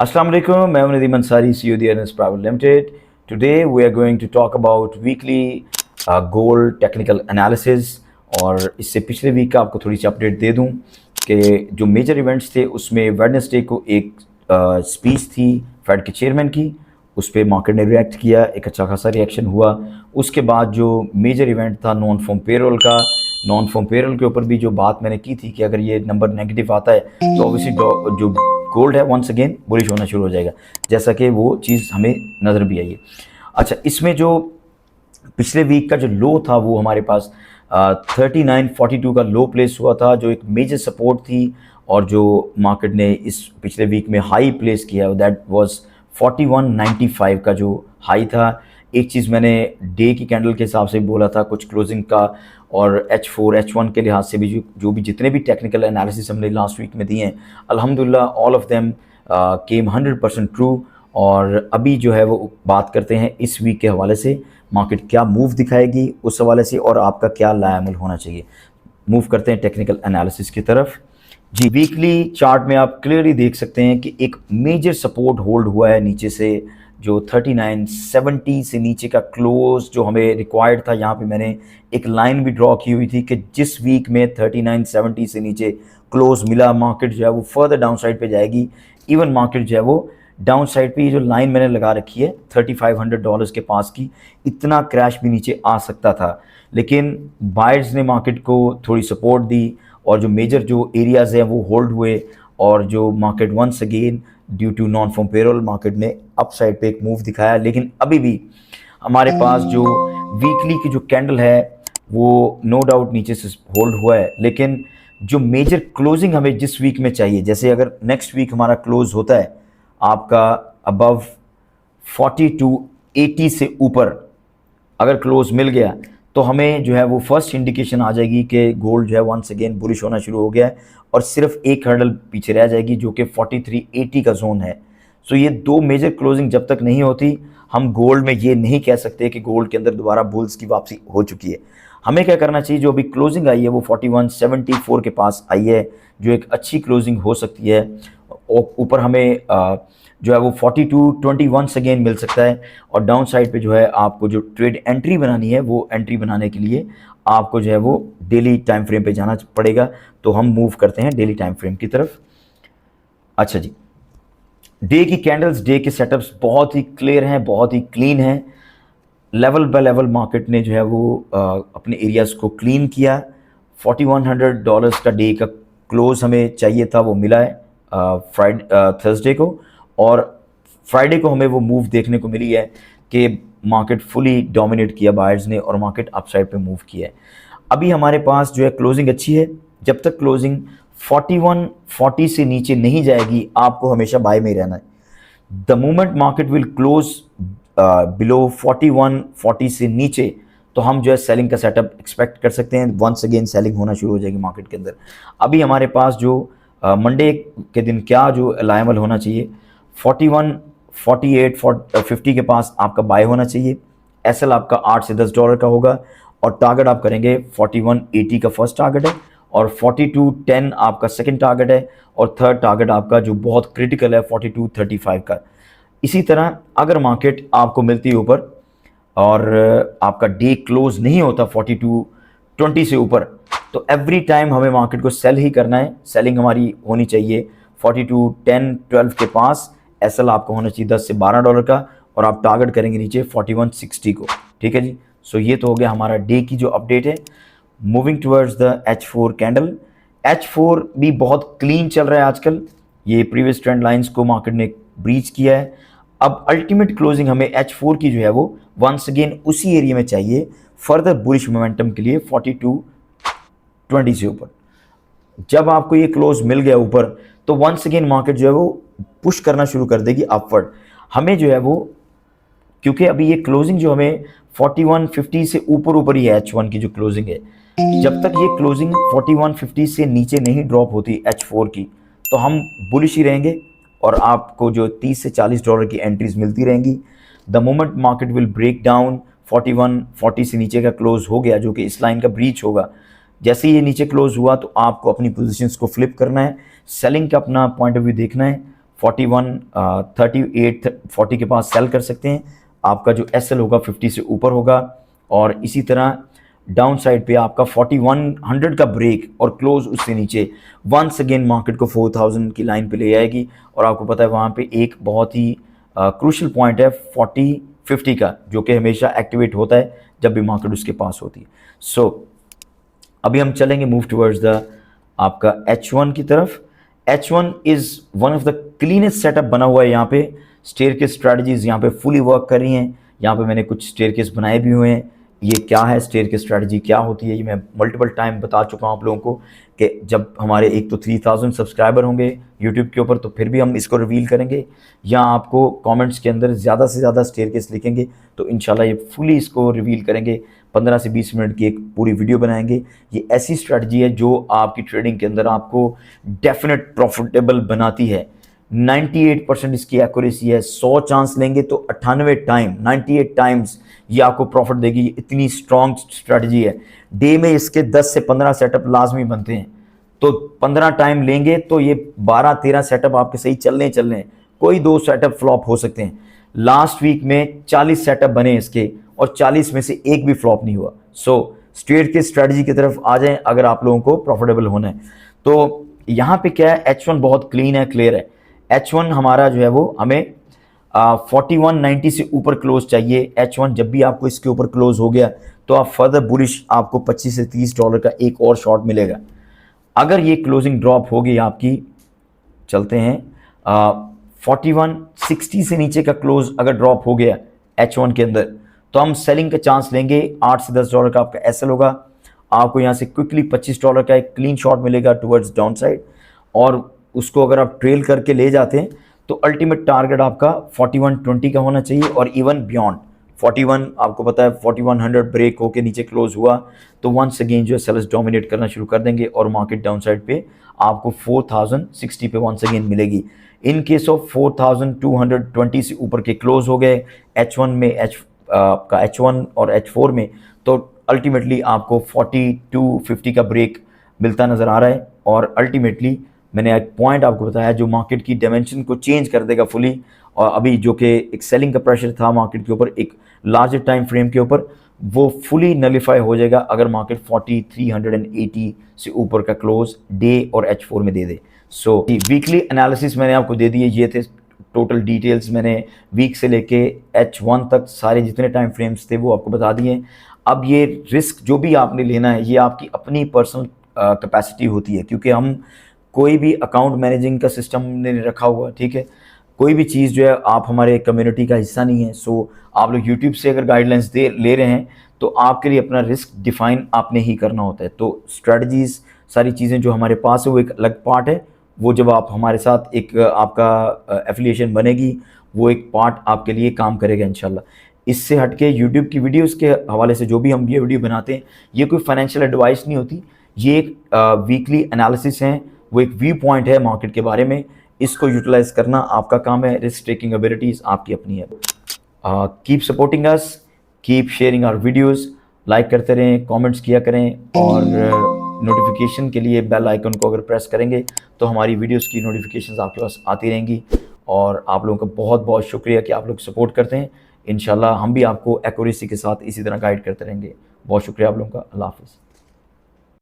Assalamu alaikum, मैं हूं Nadeem Ansari, CEO the Ernest private limited. Today we are going to talk about weekly gold technical analysis. और इससे पिछले week का आपको थोड़ी सी अपडेट दे दूं कि जो मेजर इवेंट्स थे उसमें वेडनेसडे को एक स्पीच थी फेड के चेयरमैन की, उस पर मार्केट ने रिएक्ट किया, एक अच्छा खासा रिएक्शन हुआ. उसके बाद जो मेजर इवेंट था नॉन फॉर्म पेरोल का, नॉन फॉर्म पेरोल के ऊपर भी जो बात मैंने की थी कि अगर ये नंबर नेगेटिव आता है तो ऑब्वियसली जो गोल्ड है वंस अगेन बुलिश होना शुरू हो जाएगा, जैसा कि वो चीज़ हमें नज़र भी आई है. अच्छा, इसमें जो पिछले वीक का जो लो था वो हमारे पास 3942 का लो प्लेस हुआ था, जो एक मेजर सपोर्ट थी. और जो मार्केट ने इस पिछले वीक में हाई प्लेस किया दैट वाज 4195 का जो हाई था. एक चीज़ मैंने डे की कैंडल के हिसाब से बोला था, कुछ क्लोजिंग का और H4 H1 के लिहाज से भी जो भी जितने भी टेक्निकल एनालिसिस हमने लास्ट वीक में दिए हैं, अल्हम्दुलिल्लाह all of them came 100% true. और अभी जो है वो बात करते हैं इस वीक के हवाले से, मार्केट क्या मूव दिखाएगी उस हवाले से और आपका क्या लाएमल होना चाहिए. मूव करते हैं टेक्निकल एनालिसिस की तरफ. जी, वीकली चार्ट में आप क्लियरली देख सकते हैं कि एक मेजर सपोर्ट होल्ड हुआ है नीचे से, जो 3970 से नीचे का क्लोज जो हमें रिक्वायर्ड था. यहाँ पे मैंने एक लाइन भी ड्रॉ की हुई थी कि जिस वीक में 3970 से नीचे क्लोज मिला, मार्केट जो है वो फर्दर डाउन साइड पे जाएगी. इवन मार्केट जो है वो डाउन साइड पे, ये जो लाइन मैंने लगा रखी है $3500 के पास की, इतना क्रैश भी नीचे आ सकता था, लेकिन बायर्स ने मार्केट को थोड़ी सपोर्ट दी और जो मेजर जो एरियाज़ हैं वो होल्ड हुए. और जो market once again due to non farm payroll market ने अप साइड पे एक मूव दिखाया. लेकिन अभी भी हमारे पास जो वीकली की जो कैंडल है वो नो डाउट नीचे से होल्ड हुआ है, लेकिन जो मेजर क्लोजिंग हमें जिस वीक में चाहिए, जैसे अगर नेक्स्ट वीक हमारा क्लोज होता है आपका अबव 4280 से ऊपर अगर क्लोज मिल गया तो हमें जो है वो फर्स्ट इंडिकेशन आ जाएगी कि गोल्ड जो है वंस अगेन बुलिश होना शुरू हो गया है. और सिर्फ एक हर्डल पीछे रह जाएगी जो कि 4380 का जोन है. सो ये दो मेजर क्लोजिंग जब तक नहीं होती, हम गोल्ड में ये नहीं कह सकते कि गोल्ड के अंदर दोबारा बुल्स की वापसी हो चुकी है. हमें क्या करना चाहिए, जो अभी क्लोजिंग आई है वो 4174 के पास आई है, जो एक अच्छी क्लोजिंग हो सकती है. ऊपर हमें जो है वो 4221 अगेन मिल सकता है. और डाउन साइड पे जो है आपको जो ट्रेड एंट्री बनानी है, वो एंट्री बनाने के लिए आपको जो है वो डेली टाइम फ्रेम पे जाना पड़ेगा. तो हम मूव करते हैं डेली टाइम फ्रेम की तरफ. अच्छा जी, डे की कैंडल्स, डे के सेटअप्स बहुत ही क्लियर हैं, बहुत ही क्लीन हैं. लेवल बाय लेवल मार्केट ने जो है वो अपने एरियाज़ को क्लीन किया. $4100 का डे का क्लोज हमें चाहिए था, वो मिला है थर्सडे को. और फ्राइडे को हमें वो मूव देखने को मिली है कि मार्केट फुली डोमिनेट किया बायर्स ने और मार्केट अपसाइड पे मूव किया है. अभी हमारे पास जो है क्लोजिंग अच्छी है. जब तक क्लोजिंग 4140 से नीचे नहीं जाएगी आपको हमेशा बाय में ही रहना है. The moment market will close below 4140 से नीचे तो हम जो है सेलिंग का सेटअप एक्सपेक्ट कर सकते हैं. वंस अगेन सेलिंग होना शुरू हो जाएगी मार्केट के अंदर. अभी हमारे पास जो मंडे के दिन क्या जो लायमल होना चाहिए, 41 48 50 के पास आपका बाय होना चाहिए. एसएल आपका $8 से $10 का होगा और टारगेट आप करेंगे 4180 का फर्स्ट टारगेट है और 4210 आपका सेकंड टारगेट है और थर्ड टारगेट आपका जो बहुत क्रिटिकल है 4235 का. इसी तरह अगर मार्केट आपको मिलती है ऊपर और आपका डे क्लोज नहीं होता 4220 से ऊपर, तो एवरी टाइम हमें मार्केट को सेल ही करना है. सेलिंग हमारी होनी चाहिए 4210-12 के पास. एसएल आपको होना चाहिए $10 से $12 का और आप टारगेट करेंगे नीचे 4160 को. ठीक है जी. सो ये तो हो गया हमारा डे की जो अपडेट है. Moving towards the H4 candle. H4 भी बहुत क्लीन चल रहा है आजकल. ये प्रीवियस ट्रेंड लाइंस को मार्केट ने ब्रीच किया है. अब अल्टीमेट क्लोजिंग हमें H4 की जो है वो वंस अगेन उसी एरिया में चाहिए फर्दर बुलिश मोमेंटम के लिए 4220 से ऊपर. जब आपको ये क्लोज मिल गया ऊपर तो वंस अगेन मार्केट जो है वो पुश करना शुरू कर देगी अपवर्ड. हमें जो है वो, क्योंकि अभी ये क्लोजिंग जो हमें 4150 से ऊपर ही है H1 की जो क्लोजिंग है, जब तक ये क्लोजिंग 4150 से नीचे नहीं ड्रॉप होती H4 की तो हम बुलिश ही रहेंगे और आपको जो $30 से $40 की एंट्रीज मिलती रहेंगी. The moment market will break down 4140 से नीचे का क्लोज हो गया, जो कि इस लाइन का ब्रीच होगा, जैसे ही ये नीचे क्लोज हुआ तो आपको अपनी पोजीशंस को फ्लिप करना है. सेलिंग का अपना पॉइंट ऑफ व्यू देखना है. 41 38 40 के पास सेल कर सकते हैं। आपका जो एसएल होगा 50 से ऊपर होगा। और इसी तरह डाउन साइड पे आपका 4100 का ब्रेक और क्लोज उससे नीचे वंस अगेन मार्केट को 4000 की लाइन पे ले आएगी। और आपको पता है वहाँ पे एक बहुत ही क्रूशल पॉइंट है 40-50 का, जो कि हमेशा एक्टिवेट होता है जब भी मार्केट उसके पास होती है। सो अभी हम चलेंगे मूव टुवर्ड्स द आपका H1 की तरफ। H1 is one of the cleanest setup बना हुआ है। यहाँ पे स्टेयरकेस स्ट्रैटेजीज यहाँ पे फुली वर्क कर रही हैं। यहाँ पे मैंने कुछ स्टेयरकेस बनाए भी हुए हैं। ये क्या है स्टेयरकेस स्ट्रैटेजी क्या होती है, ये मैं मल्टीपल टाइम बता चुका हूँ आप लोगों को कि जब हमारे एक तो 3000 सब्सक्राइबर होंगे यूट्यूब के ऊपर तो फिर भी हम इसको रिवील करेंगे, या आपको कमेंट्स के अंदर ज़्यादा से ज़्यादा स्टेयरकेस लिखेंगे तो इंशाल्लाह ये फुली इसको रिवील करेंगे। 15 से 20 मिनट की एक पूरी वीडियो बनाएंगे। ये ऐसी स्ट्रैटेजी है जो आपकी ट्रेडिंग के अंदर आपको डेफिनेट प्रॉफिटेबल बनाती है। 98% इसकी एक्यूरेसी है। 100 चांस लेंगे तो 98 टाइम्स ये आपको प्रॉफिट देगी। इतनी स्ट्रॉन्ग स्ट्रैटेजी है। डे में इसके 10 से 15 सेटअप लाजमी बनते हैं, तो 15 टाइम लेंगे तो ये 12-13 सेटअप आपके सही चलने हैं। कोई 2 सेटअप फ्लॉप हो सकते हैं। लास्ट वीक में 40 सेटअप बने इसके और 40 में से एक भी फ्लॉप नहीं हुआ। सो स्ट्रेट के स्ट्रैटेजी की तरफ आ जाएं अगर आप लोगों को प्रॉफिटेबल होना है। तो यहाँ पे क्या है, H1 बहुत क्लीन है, क्लियर है। H1 हमारा जो है वो हमें 4190 से ऊपर क्लोज चाहिए। H1 जब भी आपको इसके ऊपर क्लोज हो गया तो आप फर्दर बुलिश आपको 25 से 30 डॉलर का एक और शॉर्ट मिलेगा। अगर ये क्लोजिंग ड्रॉप होगी आपकी, चलते हैं 4160 से नीचे का क्लोज अगर ड्रॉप हो गया H1 के अंदर तो हम सेलिंग का चांस लेंगे। 8 से 10 डॉलर का आपका एसएल होगा। आपको यहाँ से क्विकली 25 डॉलर का एक क्लीन शॉट मिलेगा टुवर्ड्स डाउन साइड, और उसको अगर आप ट्रेल करके ले जाते हैं तो अल्टीमेट टारगेट आपका 4120 का होना चाहिए और इवन बियॉन्ड 41। आपको पता है 4100 ब्रेक होके नीचे क्लोज हुआ तो वंस अगेन जो है सेलर्स डोमिनेट करना शुरू कर देंगे और मार्केट डाउन साइड पे आपको 4060 पे वंस अगेन मिलेगी। इन केस ऑफ 4220 से ऊपर के क्लोज हो गए H1 में आपका H1 और H4 में, तो अल्टीमेटली आपको 4250 का ब्रेक मिलता नज़र आ रहा है। और अल्टीमेटली मैंने एक पॉइंट आपको बताया जो मार्केट की डायमेंशन को चेंज कर देगा फुली। और अभी जो कि एक सेलिंग का प्रेशर था मार्केट के ऊपर एक लार्जर टाइम फ्रेम के ऊपर, वो फुली नलीफाई हो जाएगा अगर मार्केट 4380 से ऊपर का क्लोज डे और H4 में दे दे। सो वीकली एनालिसिस मैंने आपको दे दिए। ये थे टोटल डिटेल्स, मैंने वीक से लेके H1 तक सारे जितने टाइम फ्रेम्स थे वो आपको बता दिए। अब ये रिस्क जो भी आपने लेना है ये आपकी अपनी पर्सनल कैपेसिटी होती है, क्योंकि हम कोई भी अकाउंट मैनेजिंग का सिस्टम ने रखा हुआ, ठीक है। कोई भी चीज़ जो है आप हमारे कम्युनिटी का हिस्सा नहीं है। सो आप लोग यूट्यूब से अगर गाइडलाइंस ले रहे हैं तो आपके लिए अपना रिस्क डिफाइन आपने ही करना होता है। तो स्ट्रेटजीज सारी चीज़ें जो हमारे पास है वो एक अलग पार्ट है। वो जब आप हमारे साथ एक आपका एफिलिएशन बनेगी वो एक पार्ट आपके लिए काम करेगा इंशाल्लाह। इससे हटके यूट्यूब की वीडियोस के हवाले से जो भी हम ये वीडियो बनाते हैं ये कोई फाइनेंशियल एडवाइस नहीं होती, ये एक वीकली एनालिसिस है, वो एक व्यू पॉइंट है मार्केट के बारे में। इसको यूटिलाइज करना आपका काम है, रिस्क टेकिंग एबिलिटीज़ आपकी अपनी है। Keep supporting us, keep sharing our videos, like करते रहें, कमेंट्स किया करें, और नोटिफिकेशन के लिए बेल आइकन को अगर प्रेस करेंगे तो हमारी वीडियोस की नोटिफिकेशंस आपके पास आती रहेंगी। और आप लोगों का बहुत बहुत शुक्रिया कि आप लोग सपोर्ट करते हैं। इंशाल्लाह हम भी आपको एक्यूरेसी के साथ इसी तरह गाइड करते रहेंगे। बहुत शुक्रिया आप लोगों का। अल्लाह हाफ़िज़।